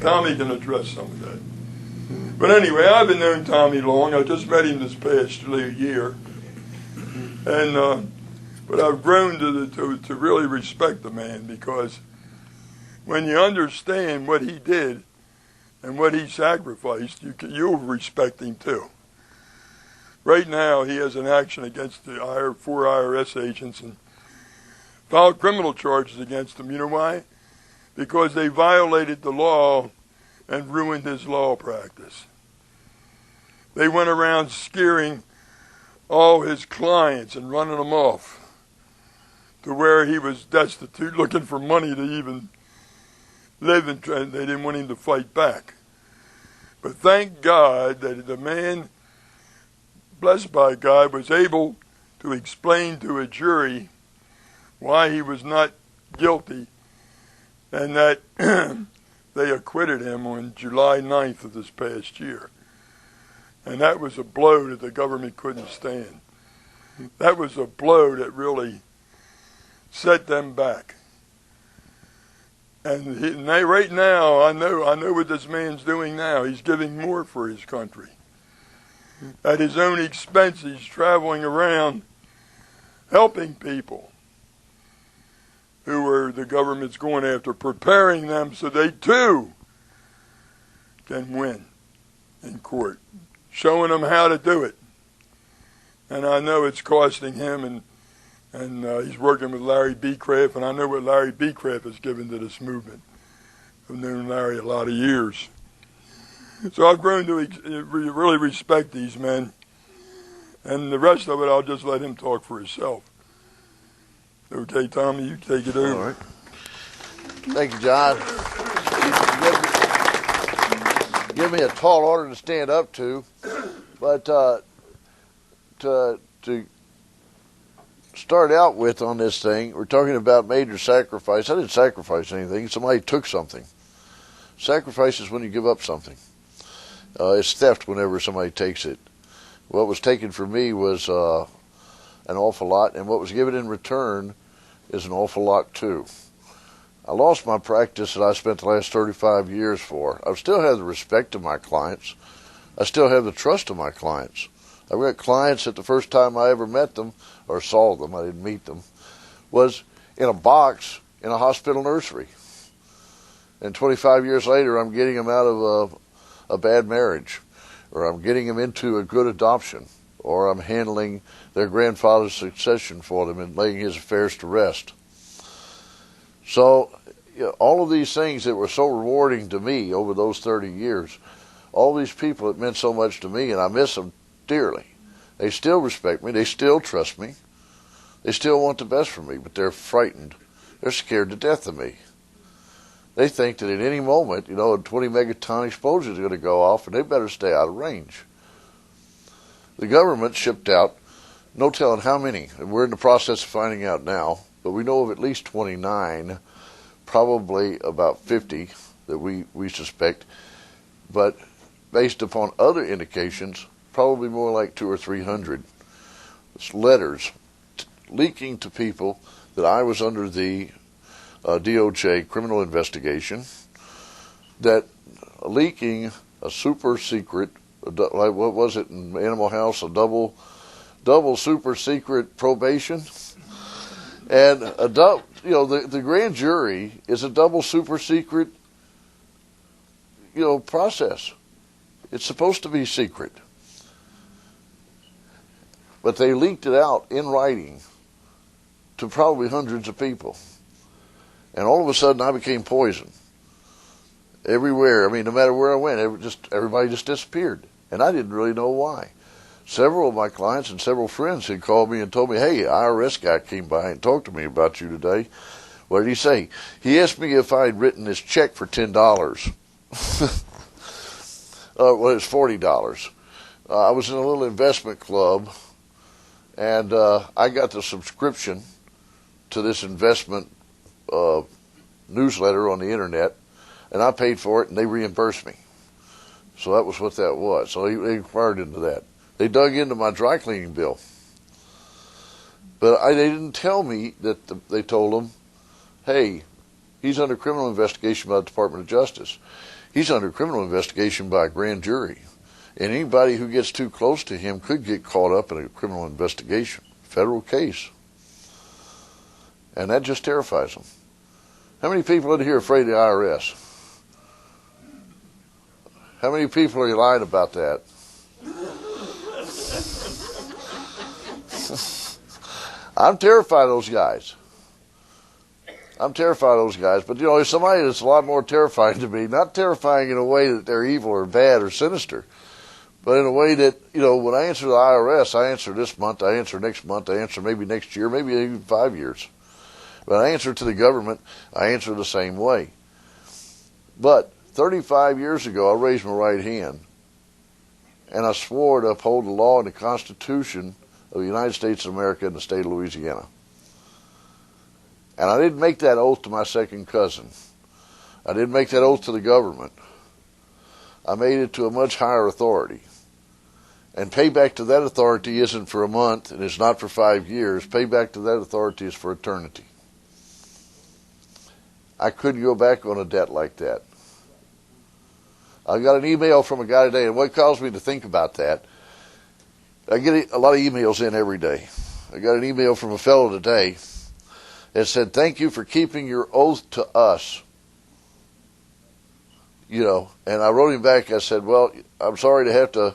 Tommy can address some of that. But anyway, I've been knowing Tommy long. I just met him this past year. And but I've grown to really respect the man, because when you understand what he did and what he sacrificed, you'll respect him too. Right now, he has an action against the 4 IRS agents and filed criminal charges against them. You know why? Because they violated the law and ruined his law practice. They went around scaring all his clients and running them off to where he was destitute, looking for money to even live, and they didn't want him to fight back. But thank God that the man, blessed by God, was able to explain to a jury why he was not guilty, and that they acquitted him on July 9th of this past year. And that was a blow that the government couldn't stand. That was a blow that really set them back. And right now, I know what this man's doing now. He's giving more for his country. At his own expense, he's traveling around helping people who are the government's going after, preparing them so they too can win in court, showing them how to do it. And I know it's costing him, and he's working with Larry Beecraft, and I know what Larry Beecraft has given to this movement. I've known Larry a lot of years. So I've grown to really respect these men, and the rest of it I'll just let him talk for himself. Okay, Tommy, you take it over. All right. Thank you, John. Give me a tall order to stand up to, but to start out with on this thing, we're talking about major sacrifice. I didn't sacrifice anything. Somebody took something. Sacrifice is when you give up something. It's theft whenever somebody takes it. What was taken from me was an awful lot, and what was given in return is an awful lot too. I lost my practice that I spent the last 35 years for. I still have the respect of my clients. I still have the trust of my clients. I've got clients that the first time I ever met them, or saw them, I didn't meet them, was in a box in a hospital nursery. And 25 years later, I'm getting them out of a bad marriage, or I'm getting them into a good adoption, or I'm handling their grandfather's succession for them and laying his affairs to rest. So, all of these things that were so rewarding to me over those 30 years, all these people that meant so much to me, and I miss them dearly. They still respect me. They still trust me. They still want the best for me, but they're frightened. They're scared to death of me. They think that at any moment, a 20 megaton explosion is going to go off, and they better stay out of range. The government shipped out, no telling how many, and we're in the process of finding out now, but we know of at least 29, probably about 50 that we suspect, but based upon other indications, probably more like 200 or 300 letters leaking to people that I was under the DOJ criminal investigation, that leaking a super secret, like what was it in Animal House, a double super secret probation, and the grand jury is a double super secret process. It's supposed to be secret, but they leaked it out in writing to probably hundreds of people. And all of a sudden, I became poison everywhere. I mean, no matter where I went, everybody just disappeared. And I didn't really know why. Several of my clients and several friends had called me and told me, hey, IRS guy came by and talked to me about you today. What did he say? He asked me if I had written this check for $10. Well, it was $40. I was in a little investment club, and I got the subscription to this investment newsletter on the internet, and I paid for it, and they reimbursed me. So that was what that was. So they inquired into that. They dug into my dry cleaning bill. But they didn't tell me that they told them, hey, He's under criminal investigation by the Department of Justice. He's under criminal investigation by a grand jury. And anybody who gets too close to him could get caught up in a criminal investigation, federal case. And that just terrifies them. How many people in here are afraid of the IRS? How many people are you lying about that? I'm terrified of those guys. I'm terrified of those guys. But, there's somebody that's a lot more terrifying to me. Not terrifying in a way that they're evil or bad or sinister, but in a way that, when I answer the IRS, I answer this month, I answer next month, I answer maybe next year, maybe even 5 years. When I answer to the government, I answer the same way. But 35 years ago, I raised my right hand, and I swore to uphold the law and the Constitution of the United States of America and the state of Louisiana. And I didn't make that oath to my second cousin. I didn't make that oath to the government. I made it to a much higher authority. And payback to that authority isn't for a month, and it's not for 5 years. Payback to that authority is for eternity. I couldn't go back on a debt like that. I got an email from a guy today, and what caused me to think about that, I get a lot of emails in every day. I got an email from a fellow today that said, "Thank you for keeping your oath to us." And I wrote him back, I said, "Well, I'm sorry to have to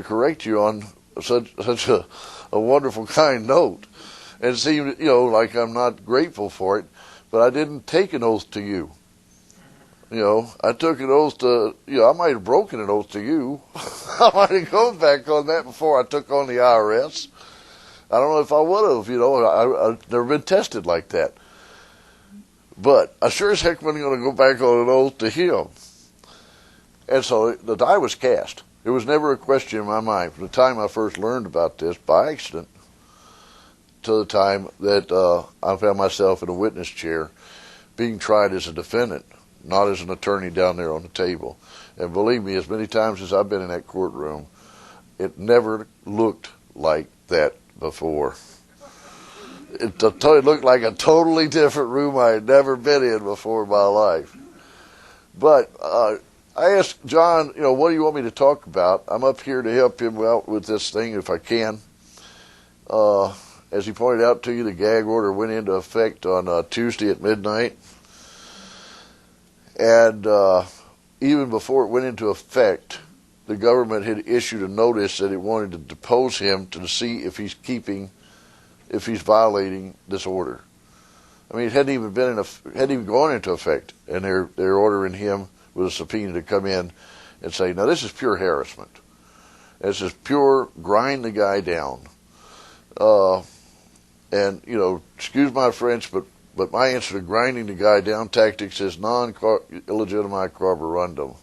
correct you on such a wonderful, kind note." And it seemed, like I'm not grateful for it, but I didn't take an oath to you. I took an oath to, I might have broken an oath to you. I might have gone back on that before I took on the IRS. I don't know if I would have, I've never been tested like that. But I sure as heck wasn't going to go back on an oath to him. And so the die was cast. There was never a question in my mind from the time I first learned about this by accident to the time that I found myself in a witness chair being tried as a defendant, not as an attorney down there on the table. And believe me, as many times as I've been in that courtroom, it never looked like that before. It looked like a totally different room I had never been in before in my life. But I asked John, what do you want me to talk about? I'm up here to help him out with this thing if I can. As he pointed out to you, the gag order went into effect on Tuesday at midnight. And even before it went into effect, the government had issued a notice that it wanted to depose him to see if he's violating this order. I mean, it hadn't even gone into effect, and they're ordering him with a subpoena to come in and say, "Now this is pure harassment. This is pure grind the guy down." And excuse my French, but my answer to grinding the guy down tactics is non-illegitimate carborundum,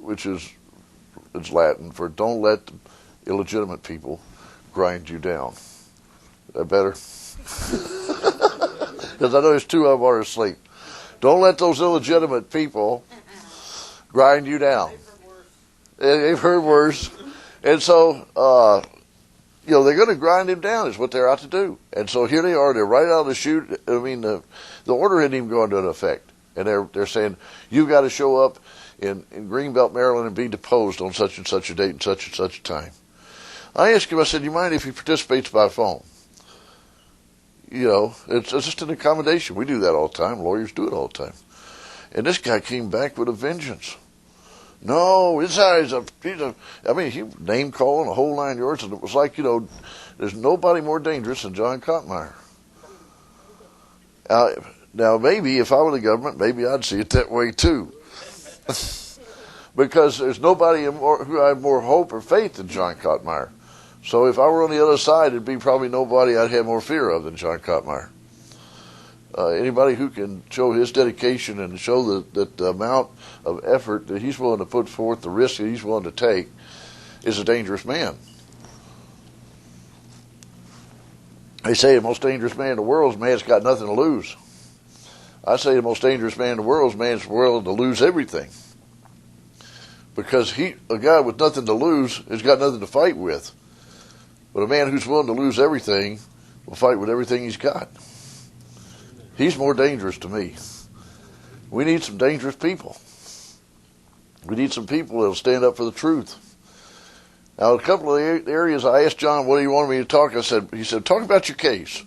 which is Latin for don't let illegitimate people grind you down. Is that better? Because I know there's two of them are asleep. Don't let those illegitimate people grind you down. They've heard worse. And so, they're going to grind him down is what they're out to do. And so here they are. They're right out of the chute. I mean, the order hadn't even gone into effect. And they're saying, you've got to show up in Greenbelt, Maryland, and be deposed on such and such a date and such a time. I asked him, I said, you mind if he participates by phone? It's just an accommodation. We do that all the time. Lawyers do it all the time. And this guy came back with a vengeance. No, this guy's he name calling a whole 9 yards, and it was like, there's nobody more dangerous than John Kottmeyer. Now, maybe if I were the government, maybe I'd see it that way too. Because there's nobody who I have more hope or faith than John Kottmeyer. So if I were on the other side, it'd be probably nobody I'd have more fear of than John Kottmeyer. Anybody who can show his dedication and show that the amount of effort that he's willing to put forth, the risk that he's willing to take, is a dangerous man. They say the most dangerous man in the world is a man that's got nothing to lose. I say the most dangerous man in the world is a man that's willing to lose everything. Because a guy with nothing to lose has got nothing to fight with. But a man who's willing to lose everything will fight with everything he's got. He's more dangerous to me. We need some dangerous people. We need some people that'll stand up for the truth. Now, a couple of areas I asked John, what do you want me to talk? He said, talk about your case.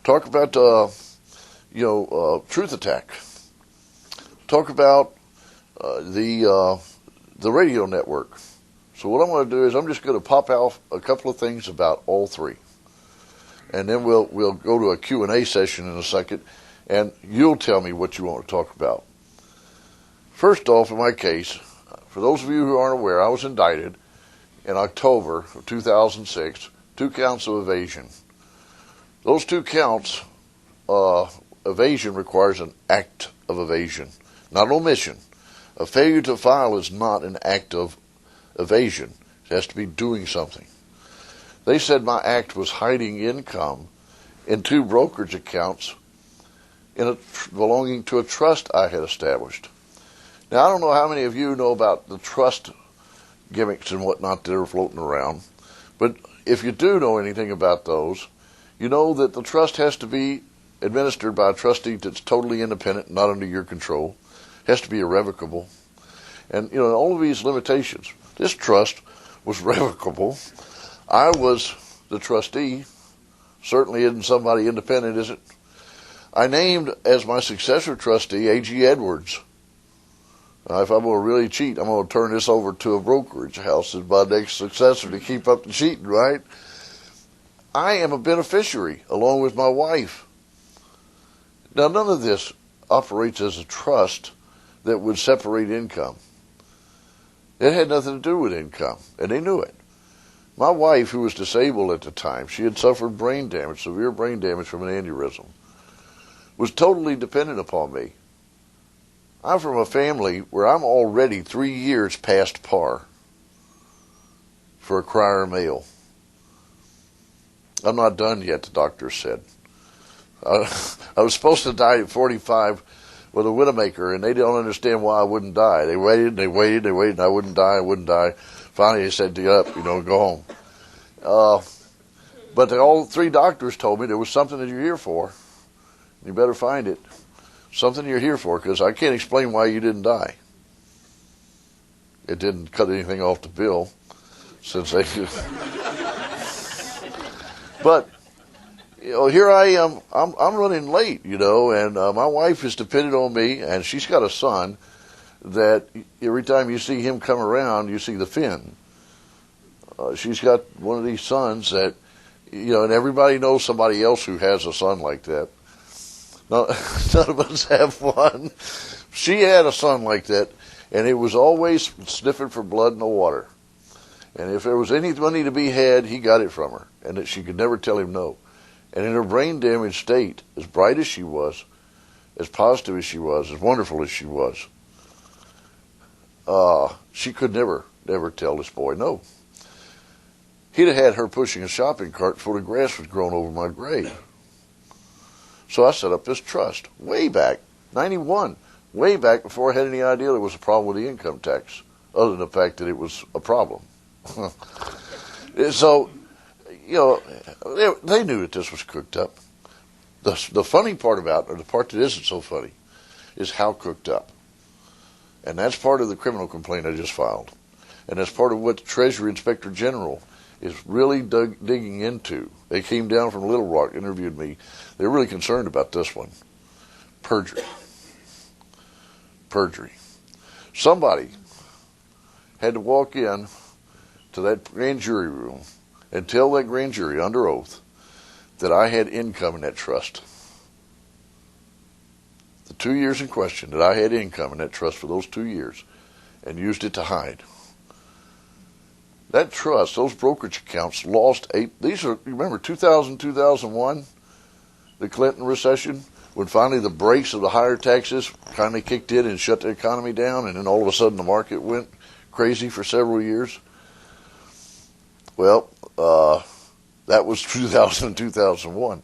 Talk about, truth attack. Talk about the radio network. So what I'm going to do is I'm just going to pop out a couple of things about all three. And then we'll go to a Q&A session in a second, and you'll tell me what you want to talk about. First off, in my case, for those of you who aren't aware, I was indicted in October of 2006, 2 counts of evasion. Those 2 counts, evasion requires an act of evasion, not omission. A failure to file is not an act of evasion. It has to be doing something. They said my act was hiding income in 2 brokerage accounts belonging to a trust I had established. Now, I don't know how many of you know about the trust gimmicks and whatnot that are floating around, but if you do know anything about those, you know that the trust has to be administered by a trustee that's totally independent, not under your control. It has to be irrevocable. And, all of these limitations. This trust was revocable. I was the trustee. Certainly isn't somebody independent, is it? I named as my successor trustee A.G. Edwards. Now, if I'm going to really cheat, I'm going to turn this over to a brokerage house as my next successor to keep up the cheating, right? I am a beneficiary along with my wife. Now, none of this operates as a trust that would separate income. It had nothing to do with income, and they knew it. My wife, who was disabled at the time, she had suffered brain damage, severe brain damage from an aneurysm, was totally dependent upon me. I'm from a family where I'm already 3 years past par for a crier male. I'm not done yet, the doctor said. I was supposed to die at 45 with a widowmaker, and they don't understand why I wouldn't die. They waited, and I wouldn't die. Finally, they said, get up, go home. But all 3 doctors told me there was something that you're here for. You better find it. Something you're here for, because I can't explain why you didn't die. It didn't cut anything off the bill, since they... But, here I am. I'm running late, and my wife is dependent on me, and she's got a son that every time you see him come around, you see the fin. She's got one of these sons that, and everybody knows somebody else who has a son like that. No, none of us have one. She had a son like that, and it was always sniffing for blood in the water. And if there was any money to be had, he got it from her, and that she could never tell him no. And in her brain damaged state, as bright as she was, as positive as she was, as wonderful as she was, she could never tell this boy no. He'd have had her pushing a shopping cart before the grass was growing over my grave. So I set up this trust way back, 91, way back before I had any idea there was a problem with the income tax, other than the fact that it was a problem. So, they knew that this was cooked up. The funny part about it, or the part that isn't so funny, is how cooked up. And that's part of the criminal complaint I just filed. And that's part of what the Treasury Inspector General is really digging into. They came down from Little Rock, interviewed me. They're really concerned about this one. Perjury. Somebody had to walk in to that grand jury room and tell that grand jury under oath that I had income in that trust. The 2 years in question, that I had income in that trust for those 2 years and used it to hide. That trust, those brokerage accounts lost these are, remember 2000, 2001, the Clinton recession, when finally the brakes of the higher taxes kindly kicked in and shut the economy down, and then all of a sudden the market went crazy for several years. Well, that was 2000 and 2001.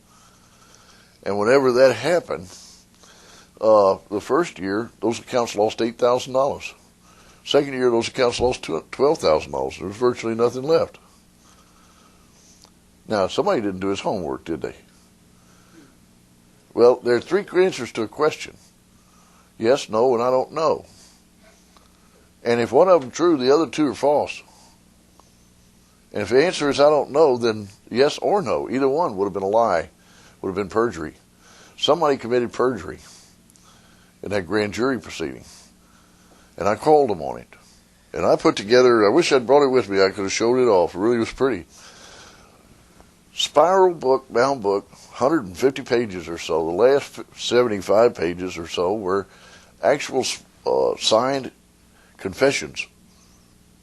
And whenever that happened, the first year, those accounts lost $8,000. Second year, those accounts lost $12,000. There was virtually nothing left. Now, somebody didn't do his homework, did they? Well, there are three answers to a question. Yes, no, and I don't know. And if one of them is true, the other two are false. And if the answer is I don't know, then yes or no. Either one would have been a lie, would have been perjury. Somebody committed perjury in that grand jury proceeding. And I called them on it. And I put together, I wish I'd brought it with me, I could have showed it off. It really was pretty. Spiral book, bound book, 150 pages or so. The last 75 pages or so were actual signed confessions,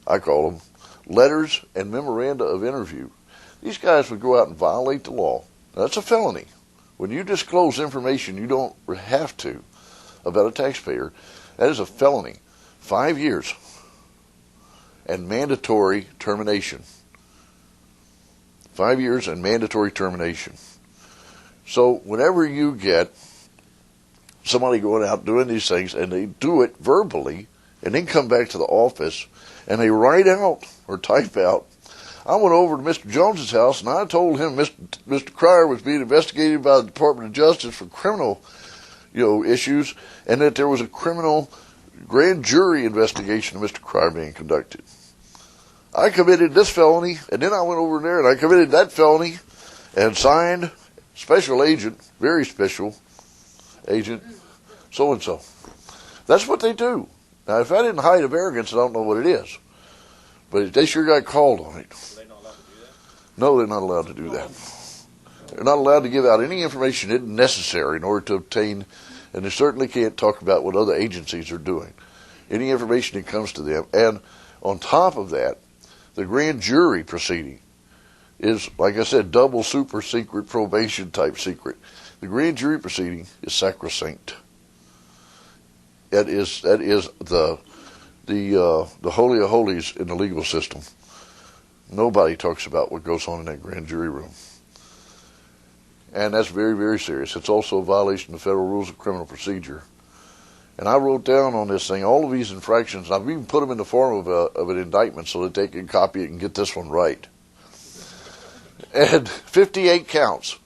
I call them, letters and memoranda of interview. These guys would go out and violate the law. That's a felony. When you disclose information you don't have to about a taxpayer, that is a felony. 5 years and mandatory termination. 5 years and mandatory termination. So whenever you get somebody going out doing these things and they do it verbally and then come back to the office and they write out or type out, I went over to Mr. Jones's house and I told him Mr. Cryer was being investigated by the Department of Justice for criminal, issues, and that there was a criminal grand jury investigation of Mr. Cryer being conducted. I committed this felony, and then I went over there and I committed that felony and signed special agent, very special agent, so-and-so. That's what they do. Now, if I didn't hide of arrogance, I don't know what it is. But they sure got called on it. Are they not allowed to do that? No, they're not allowed to do that. They're not allowed to give out any information isn't necessary in order to obtain, and they certainly can't talk about what other agencies are doing. Any information that comes to them. And on top of that, the grand jury proceeding is, like I said, double super secret probation type secret. The grand jury proceeding is sacrosanct. That is the holy of holies in the legal system. Nobody talks about what goes on in that grand jury room. And that's very, very serious. It's also a violation of the Federal Rules of Criminal Procedure. And I wrote down on this thing all of these infractions. I've even put them in the form of an indictment so that they can copy it and get this one right. And 58 counts,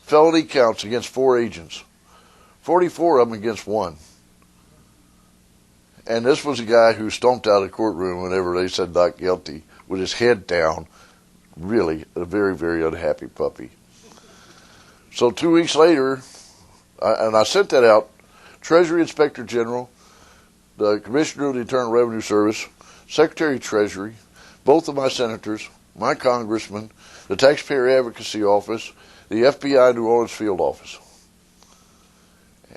felony counts against 4 agents. 44 of them against 1. And this was a guy who stomped out of the courtroom whenever they said not guilty with his head down. Really a very, very unhappy puppy. So 2 weeks later, I sent that out, Treasury Inspector General, the Commissioner of the Internal Revenue Service, Secretary of Treasury, both of my senators, my congressman, the Taxpayer Advocacy Office, the FBI New Orleans Field Office.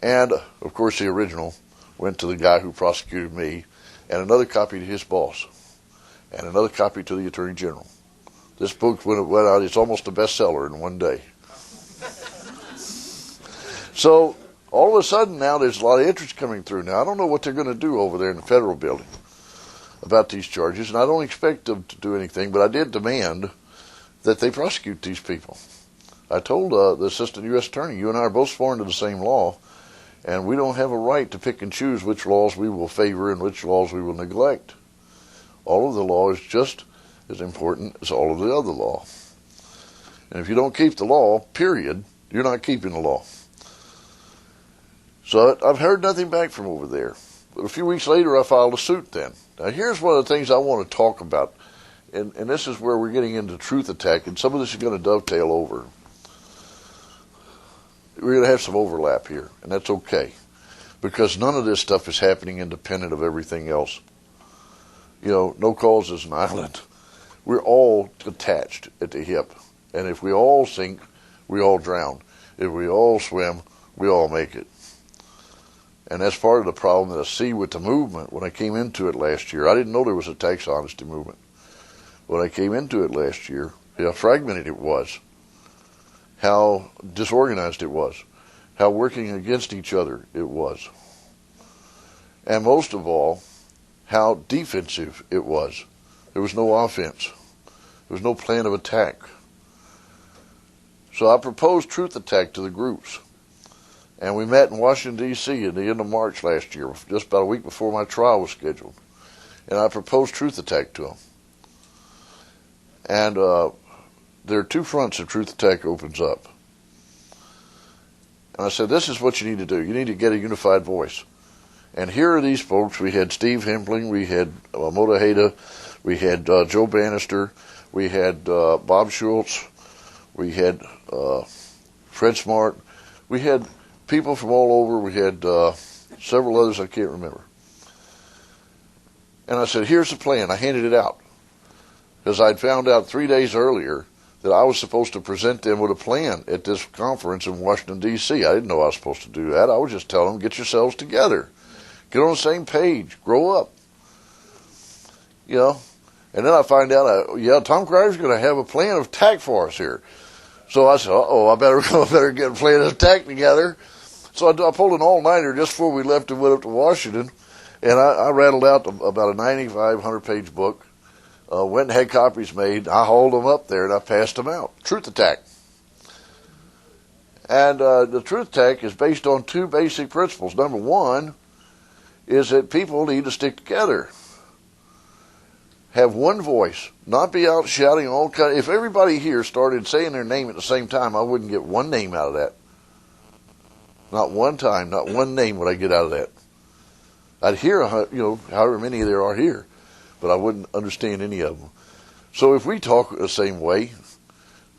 And, of course, the original went to the guy who prosecuted me, and another copy to his boss, and another copy to the Attorney General. This book, when it went out, it's almost a bestseller in one day. So, all of a sudden now, there's a lot of interest coming through. Now, I don't know what they're going to do over there in the federal building about these charges, and I don't expect them to do anything, but I did demand that they prosecute these people. I told the Assistant U.S. Attorney, you and I are both sworn to the same law, and we don't have a right to pick and choose which laws we will favor and which laws we will neglect. All of the law is just as important as all of the other law. And if you don't keep the law, period, you're not keeping the law. So I've heard nothing back from over there. But a few weeks later, I filed a suit then. Now, here's one of the things I want to talk about. And this is where we're getting into truth attack, and some of this is going to dovetail over. We're going to have some overlap here, and that's okay. Because none of this stuff is happening independent of everything else. No cause is an island. We're all attached at the hip. And if we all sink, we all drown. If we all swim, we all make it. And that's part of the problem that I see with the movement. When I came into it last year, I didn't know there was a tax honesty movement. When I came into it last year, how fragmented it was, how disorganized it was, how working against each other it was. And most of all, how defensive it was. There was no offense. There was no plan of attack. So I proposed truth attack to the groups. And we met in Washington, D.C. at the end of March last year, just about a week before my trial was scheduled. And I proposed truth attack to them. And there are 2 fronts that truth attack opens up. And I said, this is what you need to do. You need to get a unified voice. And here are these folks. We had Steve Hempling. We had Motaheda. We had Joe Bannister. We had Bob Schultz. We had Fred Smart. We had people from all over. We had several others I can't remember. And I said, here's the plan. I handed it out. Because I'd found out 3 days earlier that I was supposed to present them with a plan at this conference in Washington, D.C. I didn't know I was supposed to do that. I was just telling them, get yourselves together. Get on the same page. Grow up. You know? And then I find out, Tom Cryer's going to have a plan of attack for us here. So I said, I better get a plan of attack together. So I pulled an all-nighter just before we left and went up to Washington. And I rattled out about a 9,500-page book. Went and had copies made. I hauled them up there and I passed them out. Truth Attack. And the Truth Attack is based on two basic principles. Number one is that people need to stick together. Have one voice. Not be out shouting all kinds. If everybody here started saying their name at the same time, I wouldn't get one name out of that. Not one time, not one name would I get out of that. I'd hear, however many there are here, but I wouldn't understand any of them. So if we talk the same way,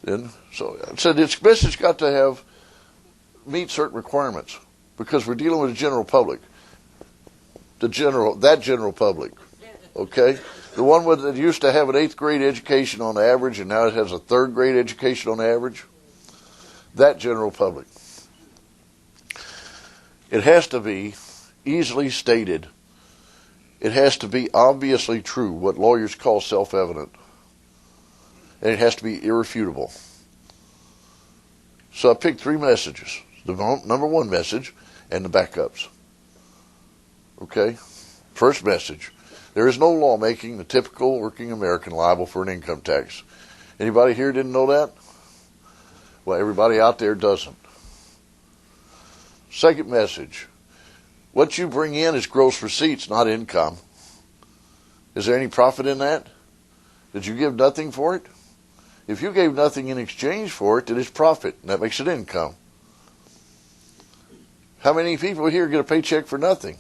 then, so I said this message got to meet certain requirements, because we're dealing with the general public. That general public, okay? The one that used to have an 8th grade education on average, and now it has a 3rd grade education on average. That general public. It has to be easily stated. It has to be obviously true, what lawyers call self-evident. And it has to be irrefutable. So I picked 3 messages. The number 1 message and the backups. Okay? First message. There is no law making the typical working American liable for an income tax. Anybody here didn't know that? Well, everybody out there doesn't. Second message. What you bring in is gross receipts, not income. Is there any profit in that? Did you give nothing for it? If you gave nothing in exchange for it, then it's profit, and that makes it income. How many people here get a paycheck for nothing?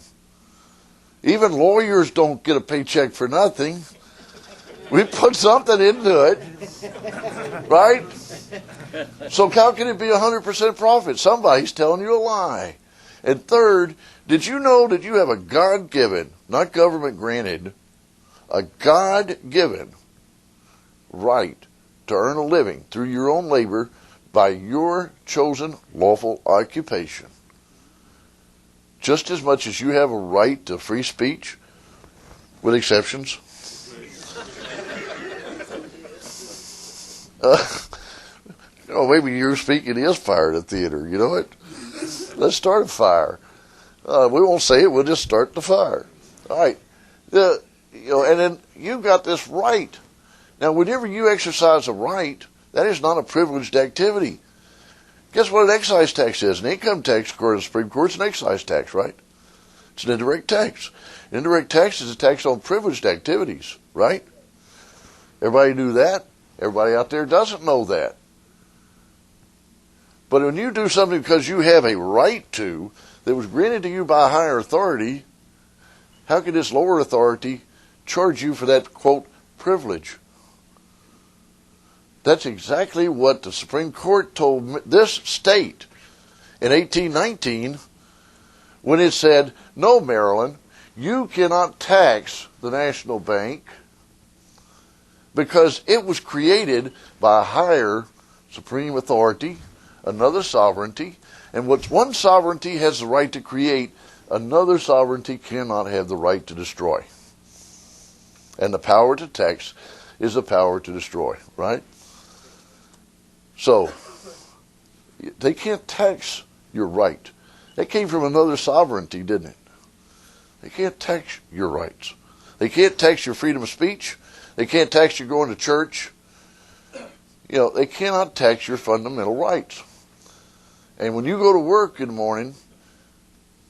Even lawyers don't get a paycheck for nothing. We put something into it, right? So how can it be 100% profit? Somebody's telling you a lie. And third, did you know that you have a God-given, not government-granted, a God-given right to earn a living through your own labor by your chosen lawful occupation? Just as much as you have a right to free speech, with exceptions. Maybe your speaking is fire at the theater. You know what? Let's start a fire. We won't say it. We'll just start the fire. All right. And then you've got this right. Now, whenever you exercise a right, that is not a privileged activity. Guess what an excise tax is? An income tax, according to the Supreme Court, is an excise tax, right? It's an indirect tax. An indirect tax is a tax on privileged activities, right? Everybody knew that. Everybody out there doesn't know that. But when you do something because you have a right to, that was granted to you by a higher authority, how can this lower authority charge you for that, quote, privilege? That's exactly what the Supreme Court told this state in 1819 when it said, no, Maryland, you cannot tax the national bank because it was created by a higher supreme authority, another sovereignty, and what one sovereignty has the right to create, another sovereignty cannot have the right to destroy. And the power to tax is the power to destroy, right? So, they can't tax your right. That came from another sovereignty, didn't it? They can't tax your rights. They can't tax your freedom of speech. They can't tax you going to church. They cannot tax your fundamental rights. And when you go to work in the morning,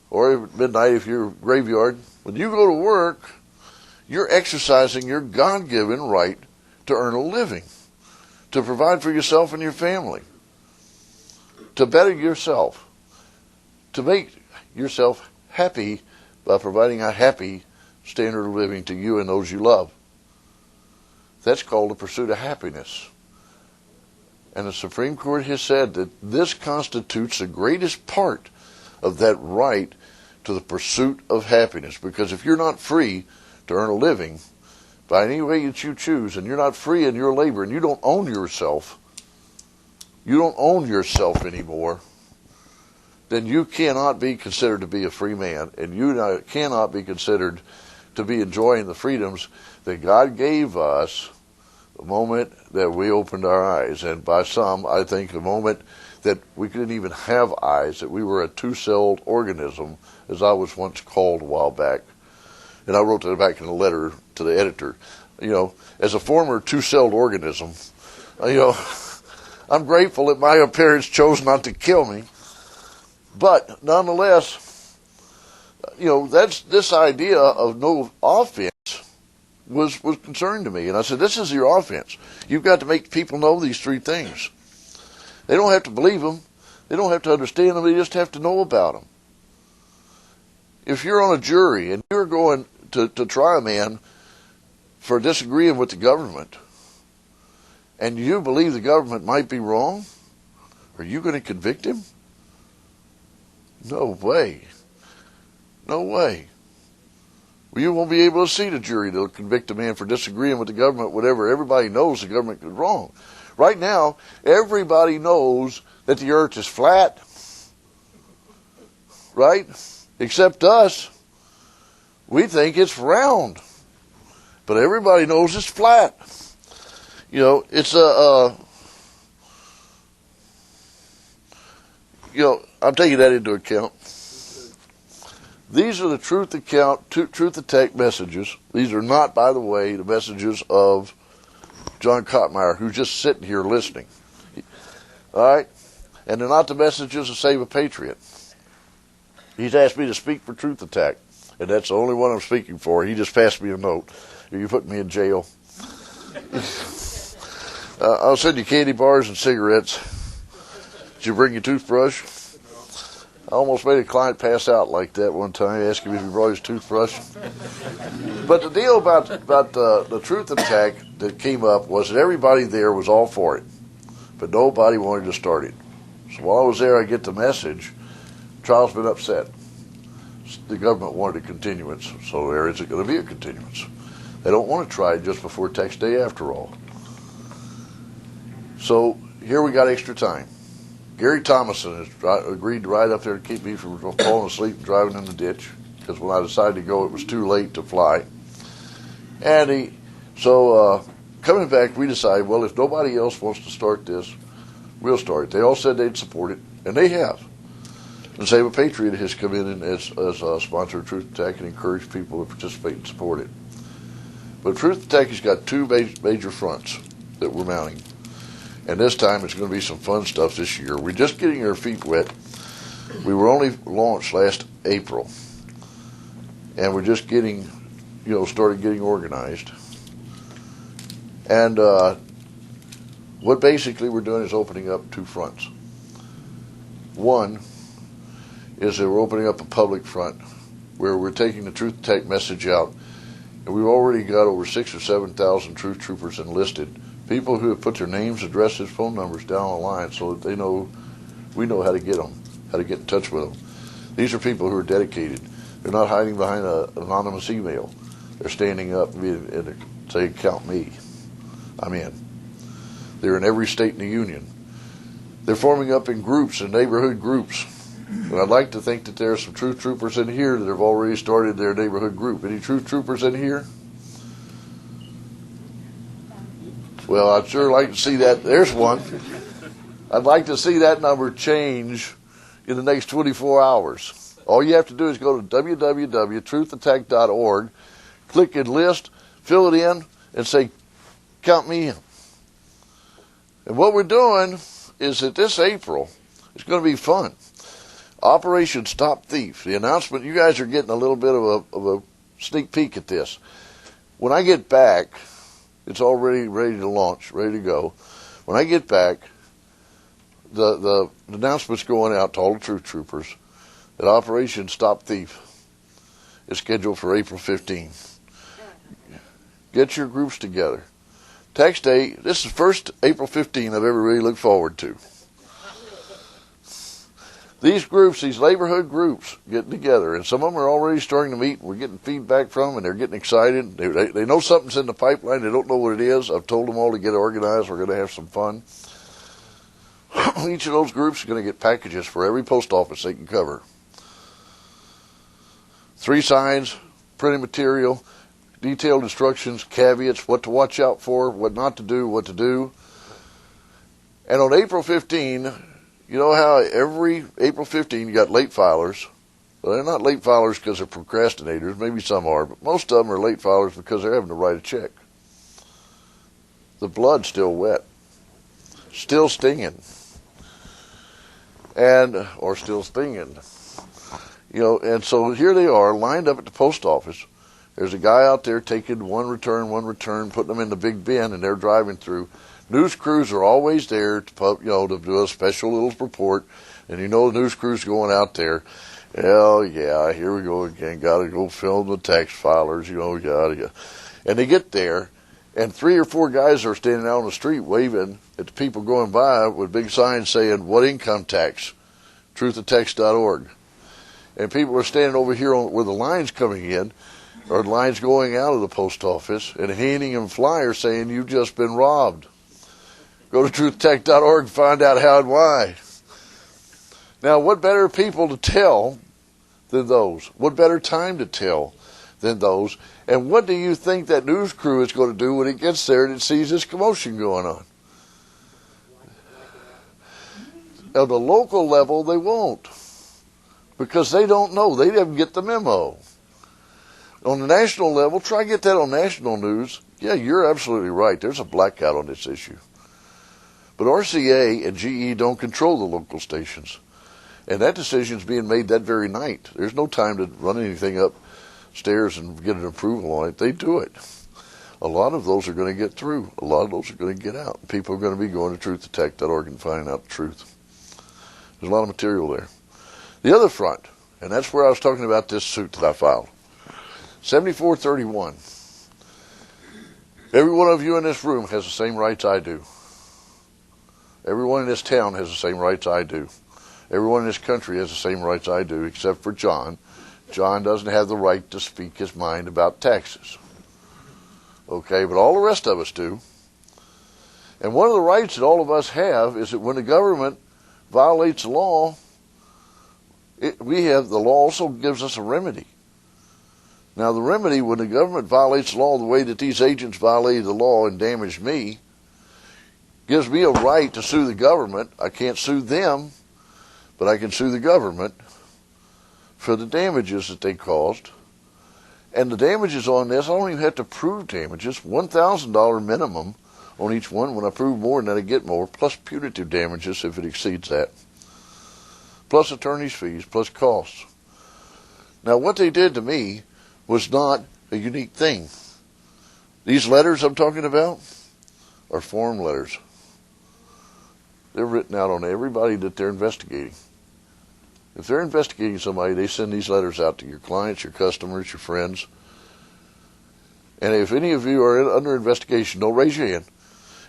or at midnight if you're graveyard, when you go to work, you're exercising your God-given right to earn a living, to provide for yourself and your family, to better yourself. to make yourself happy by providing a happy standard of living to you and those you love. That's called the pursuit of happiness. And the Supreme Court has said that this constitutes the greatest part of that right to the pursuit of happiness. Because if you're not free to earn a living by any way that you choose, and you're not free in your labor, and you don't own yourself anymore, then you cannot be considered to be a free man, and you cannot be considered to be enjoying the freedoms that God gave us the moment that we opened our eyes. And by some, I think the moment that we couldn't even have eyes, that we were a two-celled organism, as I was once called a while back. And I wrote that back in a letter to the editor. As a former two-celled organism, I'm grateful that my parents chose not to kill me. But nonetheless, that's this idea of no offense was concerned to me. And I said, this is your offense. You've got to make people know these three things. They don't have to believe them. They don't have to understand them. They just have to know about them. If you're on a jury and you're going to try a man for disagreeing with the government, and you believe the government might be wrong, are you going to convict him? No way. No way. Well, you won't be able to see the jury that'll convict a man for disagreeing with the government, whatever. Everybody knows the government is wrong. Right now, everybody knows that the earth is flat. Right? Except us. We think it's round. But everybody knows it's flat. It's I'm taking that into account. These are the truth attack messages. These are not, by the way, the messages of John Kottmeyer, who's just sitting here listening. All right? And they're not the messages of Save a Patriot. He's asked me to speak for Truth Attack, and that's the only one I'm speaking for. He just passed me a note. You're putting me in jail. I'll send you candy bars and cigarettes. Did you bring your toothbrush? I almost made a client pass out like that one time, asking me if he brought his toothbrush. But the deal about the Truth Attack that came up was that everybody there was all for it, but nobody wanted to start it. So while I was there, I get the message, trial's been upset. The government wanted a continuance, so there isn't going to be a continuance. They don't want to try it just before tax day after all. So here we got extra time. Gary Thomason has agreed to ride up there to keep me from falling asleep and driving in the ditch, because when I decided to go, it was too late to fly. And coming back, we decided, well, if nobody else wants to start this, we'll start it. They all said they'd support it, and they have. And Save a Patriot has come in as a sponsor of Truth Attack and encouraged people to participate and support it. But Truth Attack has got two major fronts that we're mounting. And this time it's going to be some fun stuff this year. We're just getting our feet wet. We were only launched last April. And we're just getting, started getting organized. And what basically we're doing is opening up two fronts. One is that we're opening up a public front where we're taking the Truth Attack message out. And we've already got over 6,000 or 7,000 Truth Troopers enlisted. People who have put their names, addresses, phone numbers down on the line so that we know how to get them, how to get in touch with them. These are people who are dedicated. They're not hiding behind an anonymous email. They're standing up and saying, count me. I'm in. They're in every state in the union. They're forming up in groups, in neighborhood groups. And I'd like to think that there are some Truth Troopers in here that have already started their neighborhood group. Any Truth Troopers in here? Well, I'd sure like to see that. There's one. I'd like to see that number change in the next 24 hours. All you have to do is go to www.truthattack.org, click Enlist, fill it in, and say, count me in. And what we're doing is that this April is going to be fun. Operation Stop Thief. The announcement, you guys are getting a little bit of a sneak peek at this. When I get back, it's already ready to launch, ready to go. When I get back, the announcement's going out to all the Truth Troopers that Operation Stop Thief is scheduled for April 15. Get your groups together. Tax day, this is the first April 15 I've ever really looked forward to. These groups, these neighborhood groups, getting together, and some of them are already starting to meet. We're getting feedback from them, and they're getting excited. They know something's in the pipeline. They don't know what it is. I've told them all to get organized. We're going to have some fun. Each of those groups is going to get packages for every post office they can cover. 3 signs, printed material, detailed instructions, caveats, what to watch out for, what not to do, what to do. And on April 15, you know how every April 15 you got late filers. Well, they're not late filers because they're procrastinators. Maybe some are, but most of them are late filers because they're having to write a check. The blood's still wet, still stinging, or still stinging. And so here they are lined up at the post office. There's a guy out there taking one return, putting them in the big bin, and they're driving through. News crews are always there to do a special little report, and the news crew's going out there. Hell yeah, here we go again. Got to go film the tax filers, gotta. And they get there, and 3 or 4 guys are standing out on the street waving at the people going by with big signs saying, "What income tax? Truthoftax.org." And people are standing over here where the line's coming in, or the line's going out of the post office, and handing them flyers saying, "You've just been robbed. Go to truthoftax.org and find out how and why." Now, what better people to tell than those? What better time to tell than those? And what do you think that news crew is going to do when it gets there and it sees this commotion going on? At the local level, they won't, because they don't know. They didn't get the memo. On the national level, try to get that on national news. Yeah, you're absolutely right. There's a blackout on this issue. But RCA and GE don't control the local stations. And that decision is being made that very night. There's no time to run anything upstairs and get an approval on it. They do it. A lot of those are going to get through. A lot of those are going to get out. People are going to be going to truthoftax.org and finding out the truth. There's a lot of material there. The other front, and that's where I was talking about this suit that I filed. 7431. Every one of you in this room has the same rights I do. Everyone in this town has the same rights I do. Everyone in this country has the same rights I do, except for John. John doesn't have the right to speak his mind about taxes. Okay, but all the rest of us do. And one of the rights that all of us have is that when the government violates the law, the law also gives us a remedy. Now, the remedy, when the government violates the law the way that these agents violated the law and damaged me, gives me a right to sue the government. I can't sue them, but I can sue the government for the damages that they caused. And the damages on this, I don't even have to prove damages. $1,000 minimum on each one. When I prove more, then I get more, plus punitive damages if it exceeds that, plus attorney's fees, plus costs. Now, what they did to me was not a unique thing. These letters I'm talking about are form letters. They're written out on everybody that they're investigating. If they're investigating somebody, they send these letters out to your clients, your customers, your friends. And if any of you are under investigation, don't raise your hand.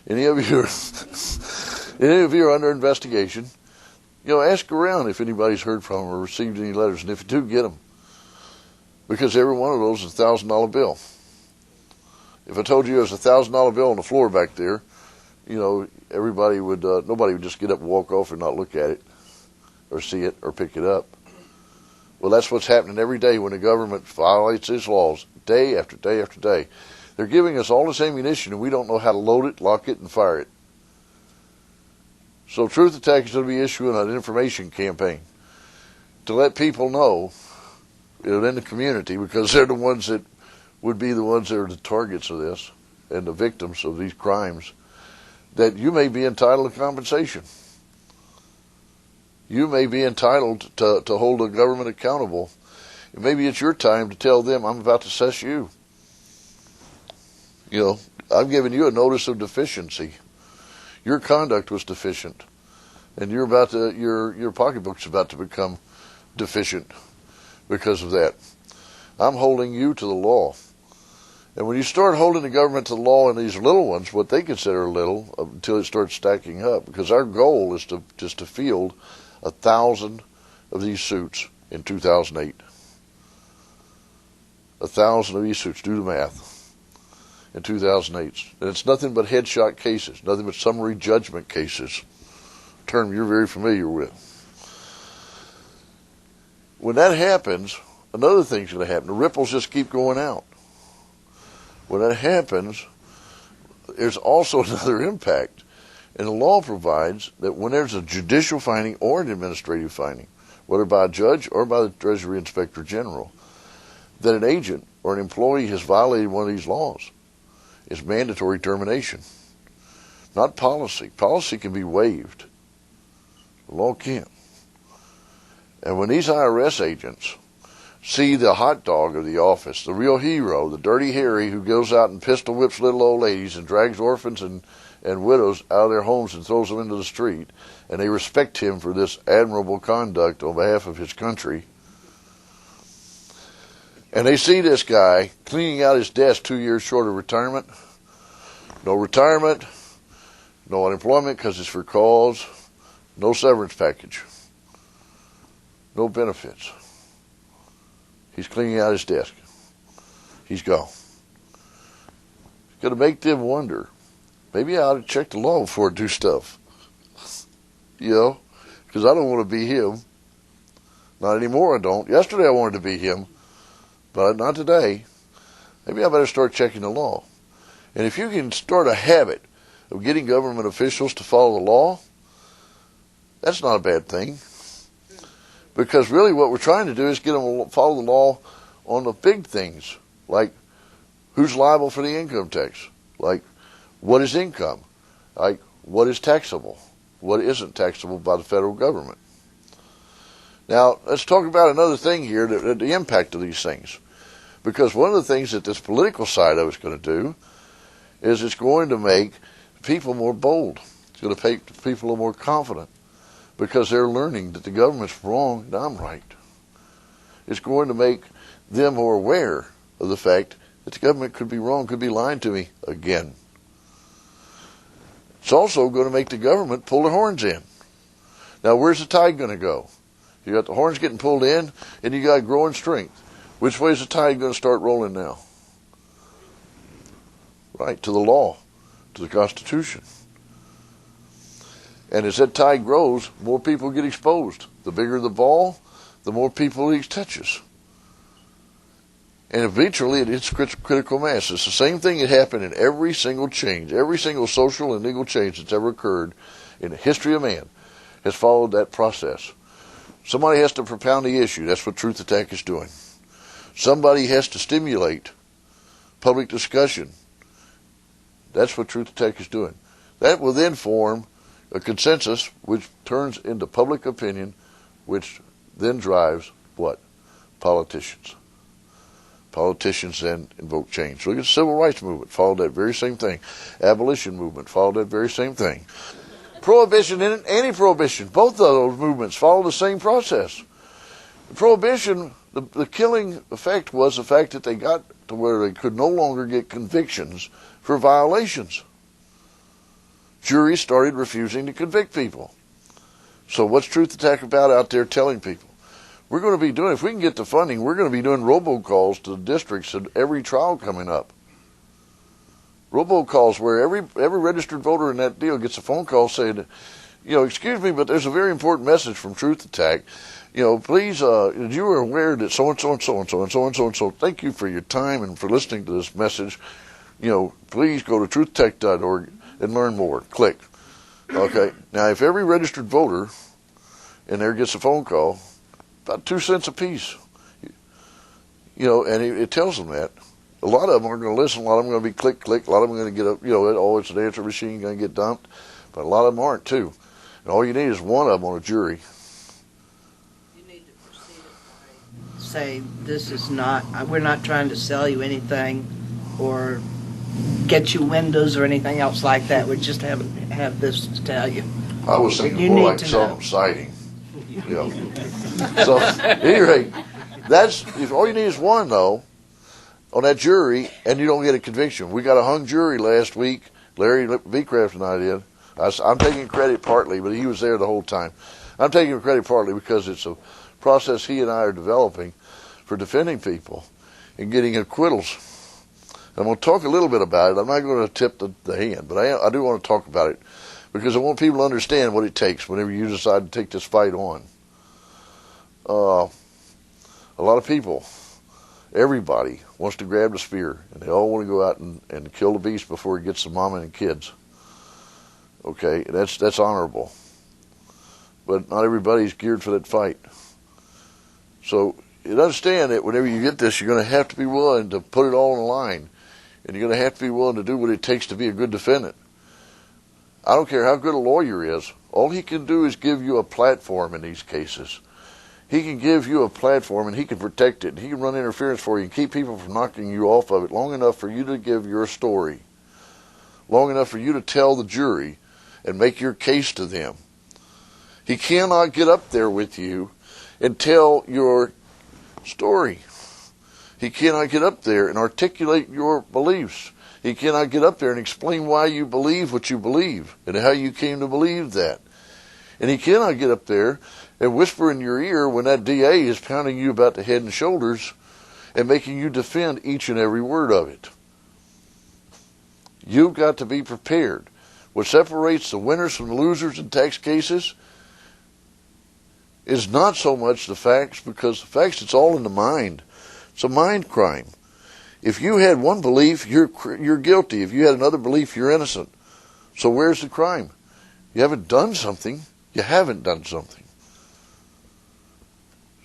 Any of you are under investigation, ask around if anybody's heard from them or received any letters. And if you do, get them. Because every one of those is a $1,000 bill. If I told you there's a $1,000 bill on the floor back there, nobody would just get up and walk off and not look at it or see it or pick it up. Well, that's what's happening every day when the government violates its laws, day after day after day. They're giving us all this ammunition, and we don't know how to load it, lock it, and fire it. So Truth Attack is going to be issuing an information campaign to let people know in the community, because they're the ones that would be the ones that are the targets of this and the victims of these crimes, that you may be entitled to compensation. You may be entitled to hold the government accountable. And maybe it's your time to tell them, I'm about to assess you. I've given you a notice of deficiency. Your conduct was deficient. And your pocketbook's about to become deficient because of that. I'm holding you to the law. And when you start holding the government to the law in these little ones, what they consider little, until it starts stacking up, because our goal is to just to field 1,000 of these suits in 2008. 1,000 of these suits, do the math, in 2008. And it's nothing but headshot cases, nothing but summary judgment cases, a term you're very familiar with. When that happens, another thing's going to happen. The ripples just keep going out. When that happens, there's also another impact. And the law provides that when there's a judicial finding or an administrative finding, whether by a judge or by the Treasury Inspector General, that an agent or an employee has violated one of these laws, it's mandatory termination. Not policy. Policy can be waived. The law can't. And when these IRS agents see the hot dog of the office, the real hero, the Dirty Harry who goes out and pistol whips little old ladies and drags orphans and widows out of their homes and throws them into the street, and they respect him for this admirable conduct on behalf of his country, and they see this guy cleaning out his desk 2 years short of retirement, no unemployment because it's for cause, no severance package, no benefits. He's cleaning out his desk. He's gone. It's going to make them wonder, maybe I ought to check the law before I do stuff. You know, because I don't want to be him. Not anymore, I don't. Yesterday I wanted to be him, but not today. Maybe I better start checking the law. And if you can start a habit of getting government officials to follow the law, that's not a bad thing. Because really what we're trying to do is get them to follow the law on the big things, like who's liable for the income tax, like what is income, like what is taxable, what isn't taxable by the federal government. Now, let's talk about another thing here, the impact of these things. Because one of the things that this political side of it's going to do is it's going to make people more bold. It's going to make people a little more confident, because they're learning that the government's wrong and I'm right. It's going to make them more aware of the fact that the government could be wrong, could be lying to me again. It's also going to make the government pull their horns in. Now, where's the tide going to go? You got the horns getting pulled in, and you got growing strength. Which way is the tide going to start rolling now? Right, to the law, to the Constitution. And as that tide grows, more people get exposed. The bigger the ball, the more people it touches. And eventually it hits critical mass. It's the same thing that happened in every single change. Every single social and legal change that's ever occurred in the history of man has followed that process. Somebody has to propound the issue. That's what Truth Attack is doing. Somebody has to stimulate public discussion. That's what Truth Attack is doing. That will then form a consensus which turns into public opinion, which then drives what? Politicians. Politicians then invoke change. So look at the Civil Rights Movement, followed that very same thing. Abolition Movement, followed that very same thing. Prohibition and anti-prohibition, both of those movements follow the same process. Prohibition, the killing effect was the fact that they got to where they could no longer get convictions for violations. Juries started refusing to convict people. So what's Truth Attack about out there telling people? We're going to be doing, if we can get the funding, we're going to be doing robocalls to the districts at every trial coming up. Robocalls where every registered voter in that deal gets a phone call saying, excuse me, but there's a very important message from Truth Attack. Please, you are aware that so-and-so and so-and-so and so-and-so and so, thank you for your time and for listening to this message. Please go to truthattack.org and learn more. Click. Okay. Now, if every registered voter in there gets a phone call, about 2 cents a piece, and it tells them that. A lot of them aren't going to listen. A lot of them are going to be click, click. A lot of them are going to get up, it's an answer machine going to get dumped. But a lot of them aren't, too. And all you need is one of them on a jury. You need to proceed it by say, this is not, we're not trying to sell you anything or get you windows or anything else like that. We just have this to tell you. I was thinking You more need like to selling know. them siding. Yeah. So, at any rate, that's if all you need is one though on that jury, and you don't get a conviction. We got a hung jury last week. Larry Becraft and I did. I'm taking credit partly, but he was there the whole time. I'm taking credit partly because it's a process he and I are developing for defending people and getting acquittals. I'm going to talk a little bit about it. I'm not going to tip the hand, but I do want to talk about it because I want people to understand what it takes whenever you decide to take this fight on. A lot of people, everybody wants to grab the spear, and they all want to go out and kill the beast before it gets the mama and kids. Okay, that's honorable. But not everybody's geared for that fight. So you understand that whenever you get this, you're going to have to be willing to put it all on the line. And you're going to have to be willing to do what it takes to be a good defendant. I don't care how good a lawyer is. All he can do is give you a platform in these cases. He can give you a platform and he can protect it. He can run interference for you and keep people from knocking you off of it long enough for you to give your story. Long enough for you to tell the jury and make your case to them. He cannot get up there with you and tell your story. He cannot get up there and articulate your beliefs. He cannot get up there and explain why you believe what you believe and how you came to believe that. And he cannot get up there and whisper in your ear when that DA is pounding you about the head and shoulders and making you defend each and every word of it. You've got to be prepared. What separates the winners from the losers in tax cases is not so much the facts, because the facts, it's all in the mind. It's a mind crime. If you had one belief, you're guilty. If you had another belief, you're innocent. So where's the crime? You haven't done something. You haven't done something.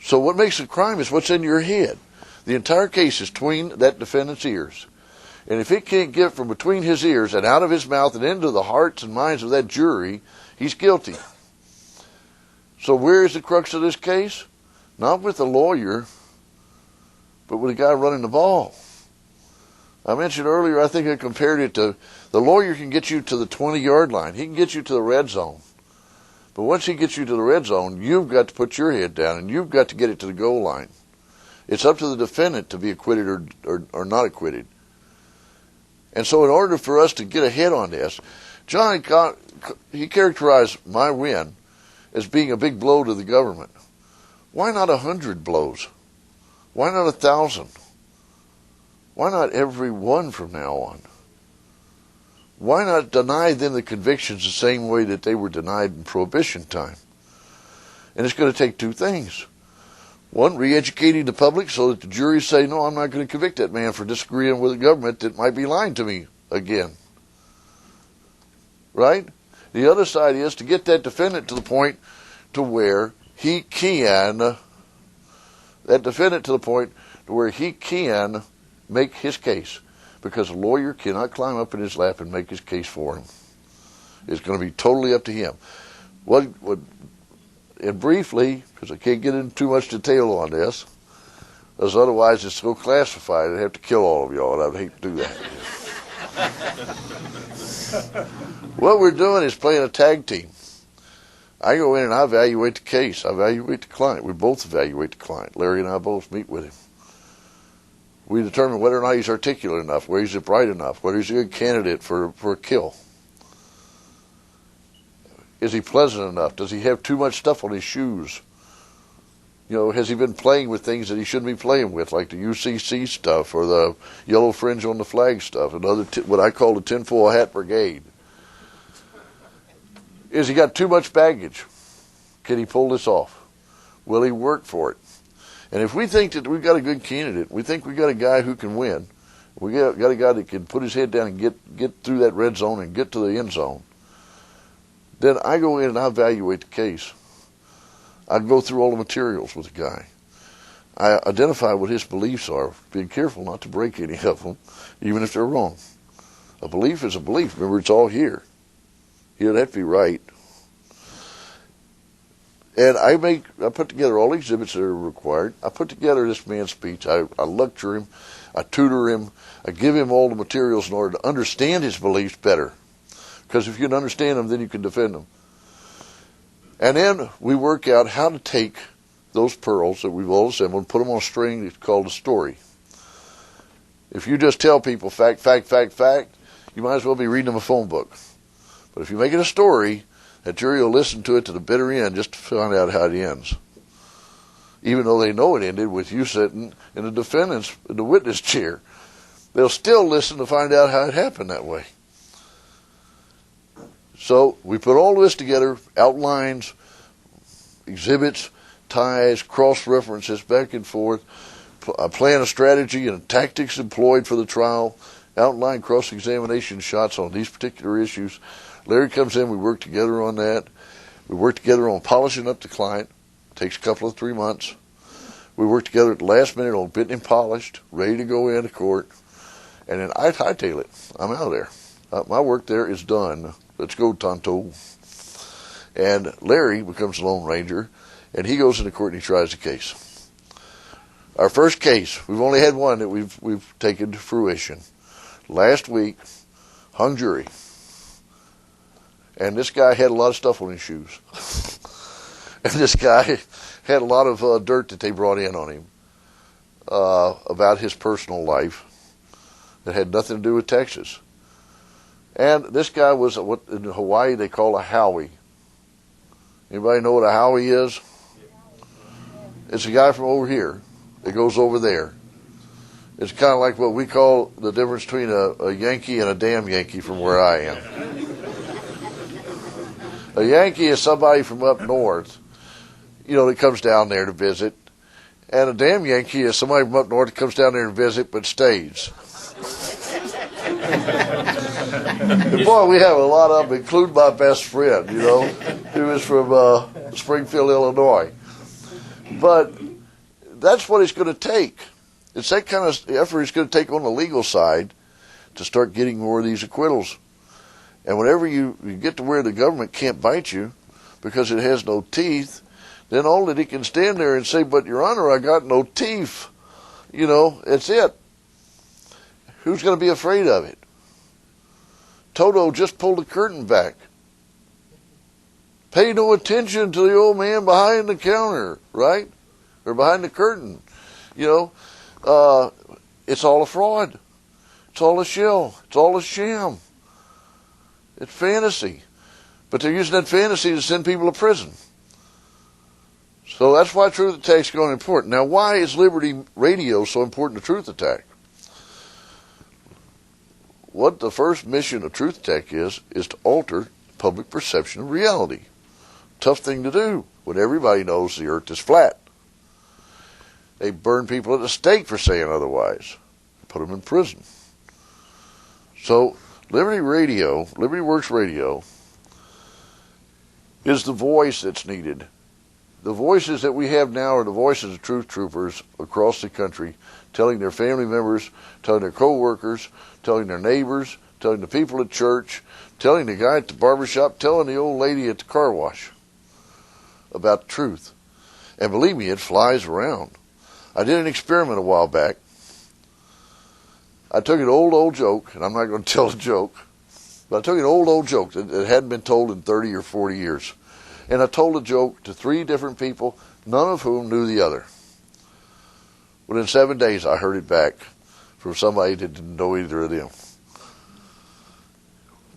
So what makes a crime is what's in your head. The entire case is between that defendant's ears. And if it can't get from between his ears and out of his mouth and into the hearts and minds of that jury, he's guilty. So where is the crux of this case? Not with the lawyer, but with the guy running the ball. I mentioned earlier, I think I compared it to, the lawyer can get you to the 20-yard line. He can get you to the red zone. But once he gets you to the red zone, you've got to put your head down and you've got to get it to the goal line. It's up to the defendant to be acquitted or not acquitted. And so in order for us to get ahead on this, John, he characterized my win as being a big blow to the government. Why not 100 blows? Why not 1,000? Why not every one from now on? Why not deny them the convictions the same way that they were denied in Prohibition time? And it's going to take two things. One, re-educating the public so that the juries say, no, I'm not going to convict that man for disagreeing with the government that might be lying to me again. Right? The other side is to get that defendant to the point to where he can, make his case. Because a lawyer cannot climb up in his lap and make his case for him. It's going to be totally up to him. And briefly, because I can't get into too much detail on this, because otherwise it's so classified, I'd have to kill all of y'all, and I'd hate to do that. What we're doing is playing a tag team. I go in and I evaluate the case. I evaluate the client. We both evaluate the client. Larry and I both meet with him. We determine whether or not he's articulate enough, whether he's bright enough, whether he's a good candidate for a kill. Is he pleasant enough? Does he have too much stuff on his shoes? You know, has he been playing with things that he shouldn't be playing with, like the UCC stuff or the yellow fringe on the flag stuff, and what I call the tinfoil hat brigade? Is he got too much baggage? Can he pull this off? Will he work for it? And if we think that we've got a good candidate, we think we've got a guy who can win, we got a guy that can put his head down and get through that red zone and get to the end zone, then I go in and I evaluate the case. I go through all the materials with the guy. I identify what his beliefs are, being careful not to break any of them, even if they're wrong. A belief is a belief. Remember, it's all here. He doesn't have to be right. And I put together all the exhibits that are required. I put together this man's speech. I lecture him. I tutor him. I give him all the materials in order to understand his beliefs better. Because if you can understand them, then you can defend them. And then we work out how to take those pearls that we've all assembled and put them on a string that's called a story. If you just tell people fact, fact, fact, fact, you might as well be reading them a phone book. But if you make it a story, that jury will listen to it to the bitter end just to find out how it ends. Even though they know it ended with you sitting in the witness chair, they'll still listen to find out how it happened that way. So we put all this together, outlines, exhibits, ties, cross-references back and forth, a plan, a strategy, and tactics employed for the trial, outline cross-examination shots on these particular issues. Larry comes in, we work together on that. We work together on polishing up the client. Takes a couple of 3 months. We work together at the last minute on getting him polished, ready to go into court. And then I hightail it. I'm out of there. My work there is done. Let's go, Tonto. And Larry becomes the Lone Ranger, and he goes into court and he tries the case. Our first case, we've only had one that we've taken to fruition. Last week, hung jury. And this guy had a lot of stuff on his shoes. And this guy had a lot of dirt that they brought in on him about his personal life that had nothing to do with Texas. And this guy was what in Hawaii they call a Howie. Anybody know what a Howie is? It's a guy from over here that goes over there. It's kind of like what we call the difference between a Yankee and a damn Yankee from where I am. A Yankee is somebody from up north, that comes down there to visit. And a damn Yankee is somebody from up north that comes down there to visit but stays. And boy, we have a lot of them, including my best friend, who is from Springfield, Illinois. But that's what it's going to take. It's that kind of effort it's going to take on the legal side to start getting more of these acquittals. And whenever you get to where the government can't bite you because it has no teeth, then all that he can stand there and say, but Your Honor, I got no teeth. It's it. Who's going to be afraid of it? Toto just pulled the curtain back. Pay no attention to the old man behind the counter, right? Or behind the curtain. It's all a fraud. It's all a shell. It's all a sham. It's fantasy. But they're using that fantasy to send people to prison. So that's why Truth Attack is going important. Now, why is Liberty Radio so important to Truth Attack? What the first mission of Truth Attack is to alter public perception of reality. Tough thing to do when everybody knows the earth is flat. They burn people at the stake for saying otherwise. Put them in prison. So Liberty Radio, Liberty Works Radio, is the voice that's needed. The voices that we have now are the voices of truth troopers across the country, telling their family members, telling their co-workers, telling their neighbors, telling the people at church, telling the guy at the barbershop, telling the old lady at the car wash about the truth. And believe me, it flies around. I did an experiment a while back. I took an old joke, and I'm not going to tell the joke, but I took an old joke that hadn't been told in 30 or 40 years. And I told the joke to 3 different people, none of whom knew the other. Within 7 days, I heard it back from somebody that didn't know either of them.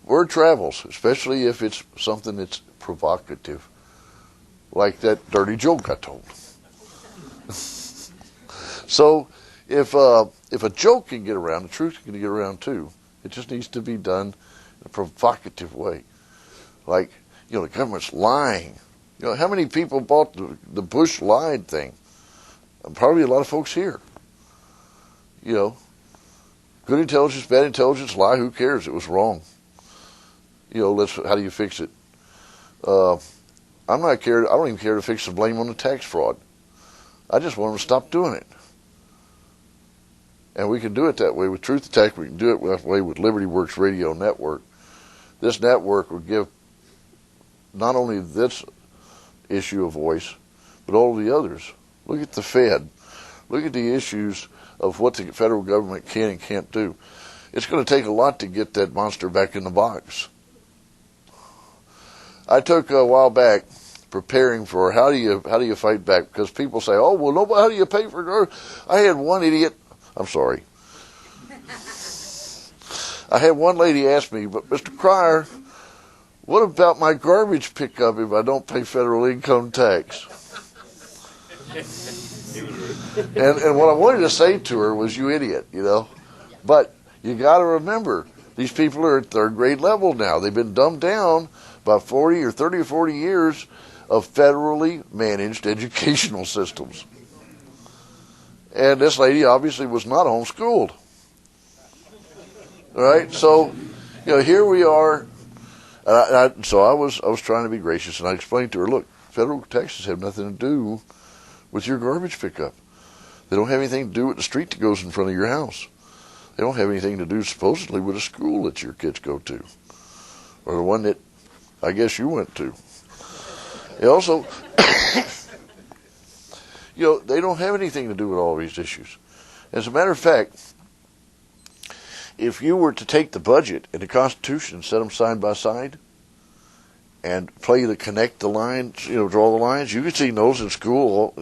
Word travels, especially if it's something that's provocative, like that dirty joke I told. So, if a joke can get around, the truth can get around too. It just needs to be done in a provocative way. Like, the government's lying. How many people bought the Bush lied thing? Probably a lot of folks here. Good intelligence, bad intelligence, lie, who cares? It was wrong. How do you fix it? I don't even care to fix the blame on the tax fraud. I just want them to stop doing it. And we can do it that way with Truth Attack. We can do it that way with Liberty Works Radio Network. This network will give not only this issue a voice, but all of the others. Look at the Fed. Look at the issues of what the federal government can and can't do. It's going to take a lot to get that monster back in the box. I took a while back preparing for how do you fight back, because people say, oh well, nobody, how do you pay for garbage? I had one lady ask me, but Mr. Cryer, what about my garbage pickup if I don't pay federal income tax? And what I wanted to say to her was, you idiot, But you got to remember, these people are at third grade level now. They've been dumbed down by 30 or 40 years of federally managed educational systems. And this lady obviously was not homeschooled. All right? So, here we are. So I was trying to be gracious, and I explained to her, look, federal taxes have nothing to do with your garbage pickup. They don't have anything to do with the street that goes in front of your house. They don't have anything to do, supposedly, with a school that your kids go to, or the one that I guess you went to. Also, they don't have anything to do with all these issues. As a matter of fact, if you were to take the budget and the Constitution and set them side by side and connect the lines, draw the lines, you could see those in school,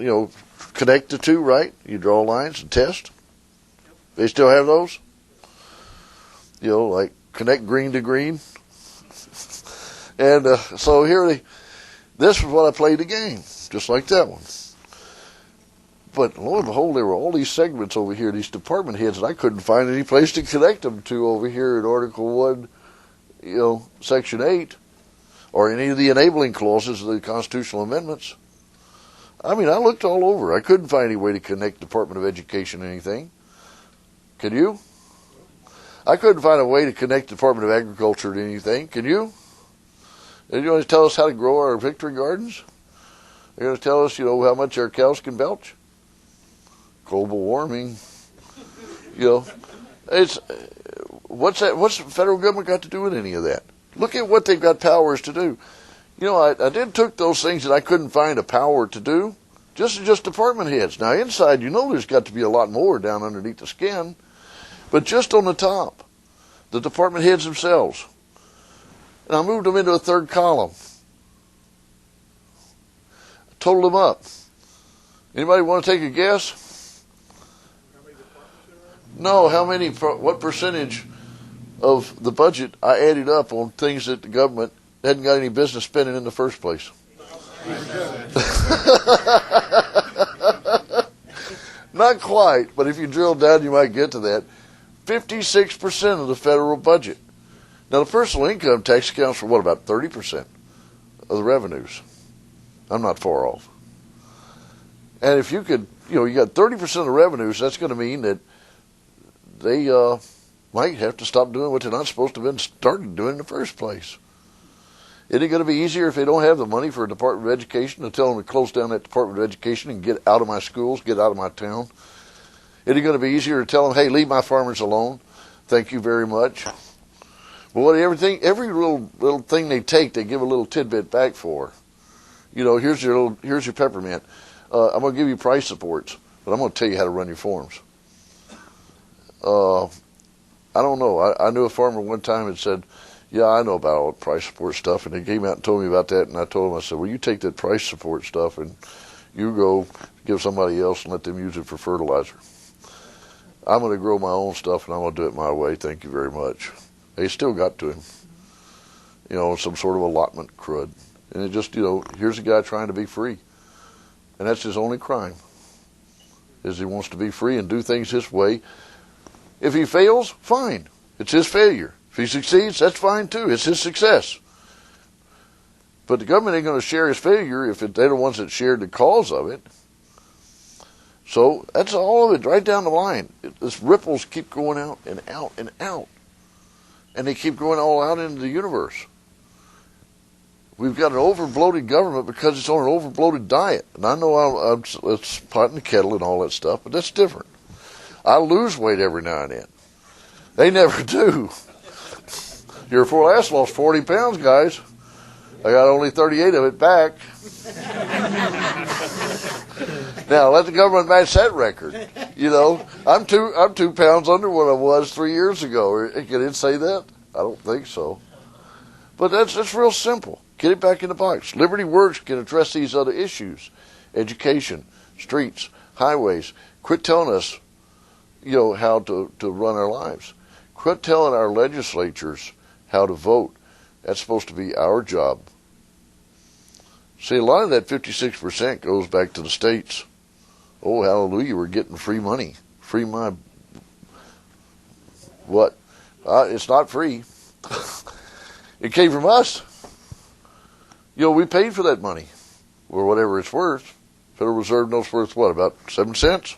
connect the two, right? You draw lines and test. They still have those? Like connect green to green. And so this was what I played the game, just like that one. But lo and behold, there were all these segments over here, these department heads, and I couldn't find any place to connect them to over here in Article 1, Section 8, or any of the enabling clauses of the constitutional amendments. I mean, I looked all over. I couldn't find any way to connect Department of Education to anything. Can you? I couldn't find a way to connect Department of Agriculture to anything. Can you? Are you going to tell us how to grow our victory gardens? Are you going to tell us, how much our cows can belch? Global warming. It's what's the federal government got to do with any of that? Look at what they've got powers to do. I did took those things that I couldn't find a power to do, just department heads. Now inside, there's got to be a lot more down underneath the skin, but just on the top, the department heads themselves. And I moved them into a third column. Totaled them up. Anybody want to take a guess? No, what percentage of the budget I added up on things that the government hadn't got any business spending in the first place? Not quite, but if you drill down, you might get to that. 56% of the federal budget. Now, the personal income tax accounts for about 30% of the revenues. I'm not far off. And if you could, you got 30% of the revenues, that's going to mean that they might have to stop doing what they're not supposed to have been started doing in the first place. Isn't it going to be easier if they don't have the money for a Department of Education to tell them to close down that Department of Education and get out of my schools, get out of my town? Isn't it going to be easier to tell them, hey, leave my farmers alone? Thank you very much. Well, every little thing they take, they give a little tidbit back for. Here's your peppermint. I'm going to give you price supports, but I'm going to tell you how to run your farms. I don't know. I knew a farmer one time that said, yeah, I know about all the price support stuff, and he came out and told me about that, and I told him, I said, well, you take that price support stuff and you go give somebody else and let them use it for fertilizer. I'm going to grow my own stuff, and I'm going to do it my way. Thank you very much. They still got to him, some sort of allotment crud. And it just, here's a guy trying to be free. And that's his only crime, is he wants to be free and do things his way. If he fails, fine. It's his failure. If he succeeds, that's fine too. It's his success. But the government ain't going to share his failure if they're the ones that shared the cause of it. So that's all of it, right down the line. This ripples keep going out and out and out. And they keep going all out into the universe. We've got an over-bloated government because it's on an over-bloated diet. And I know it's pot in the kettle and all that stuff, but that's different. I lose weight every now and then. They never do. Year before last, lost 40 pounds, guys. I got only 38 of it back. Now, let the government match that record. I'm 2 pounds under what I was 3 years ago. Can it say that? I don't think so. But that's real simple. Get it back in the box. Liberty Works can address these other issues. Education, streets, highways. Quit telling us, how to run our lives. Quit telling our legislatures how to vote. That's supposed to be our job. See, a lot of that 56% goes back to the states. Oh, hallelujah, we're getting free money. Free my... What? It's not free. It came from us. We paid for that money, or whatever it's worth. Federal Reserve knows worth what, about 7 cents?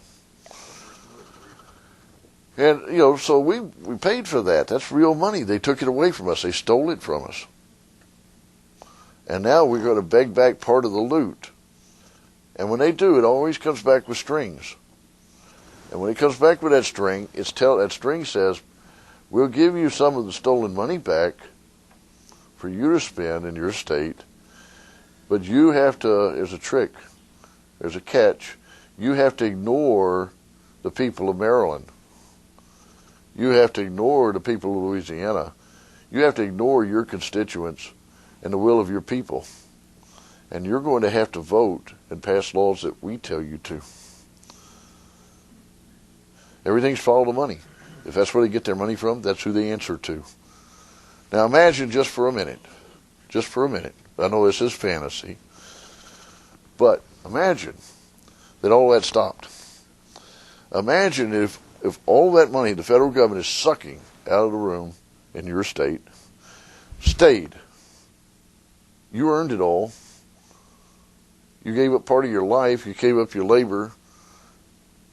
And, so we paid for that. That's real money. They took it away from us. They stole it from us. And now we're going to beg back part of the loot. And when they do, it always comes back with strings. And when it comes back with that string, that string says, we'll give you some of the stolen money back for you to spend in your state, but you have to, there's a trick, there's a catch, you have to ignore the people of Maryland. You have to ignore the people of Louisiana. You have to ignore your constituents and the will of your people. And you're going to have to vote and pass laws that we tell you to. Everything's follow the money. If that's where they get their money from, that's who they answer to. Now imagine just for a minute, I know this is fantasy, but imagine that all that stopped. Imagine if all that money the federal government is sucking out of the room in your state stayed. You earned it all. You gave up part of your life. You gave up your labor.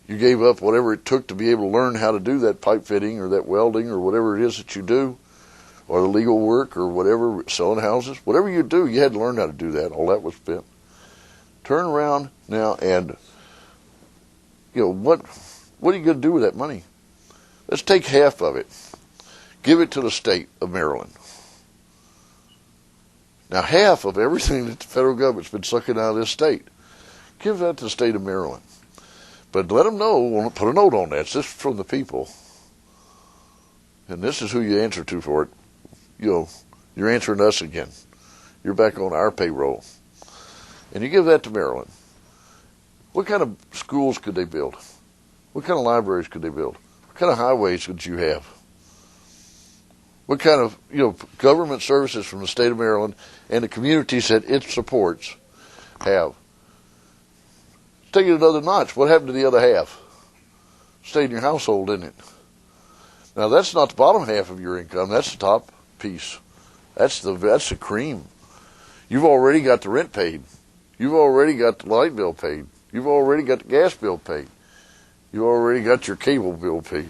You gave up whatever it took to be able to learn how to do that pipe fitting or that welding or whatever it is that you do, or the legal work or whatever, selling houses. Whatever you do, you had to learn how to do that. All that was spent. Turn around now and, what are you going to do with that money? Let's take half of it. Give it to the state of Maryland. Now, half of everything that the federal government's been sucking out of this state, give that to the state of Maryland. But let them know, put a note on that. It's just from the people. And this is who you answer to for it. You're answering us again. You're back on our payroll. And you give that to Maryland. What kind of schools could they build? What kind of libraries could they build? What kind of highways could you have? What kind of, government services from the state of Maryland and the communities that it supports have? Take it another notch. What happened to the other half? Stayed in your household, didn't it? Now, that's not the bottom half of your income. That's the top piece. That's the cream. You've already got the rent paid. You've already got the light bill paid. You've already got the gas bill paid. You've already got your cable bill paid.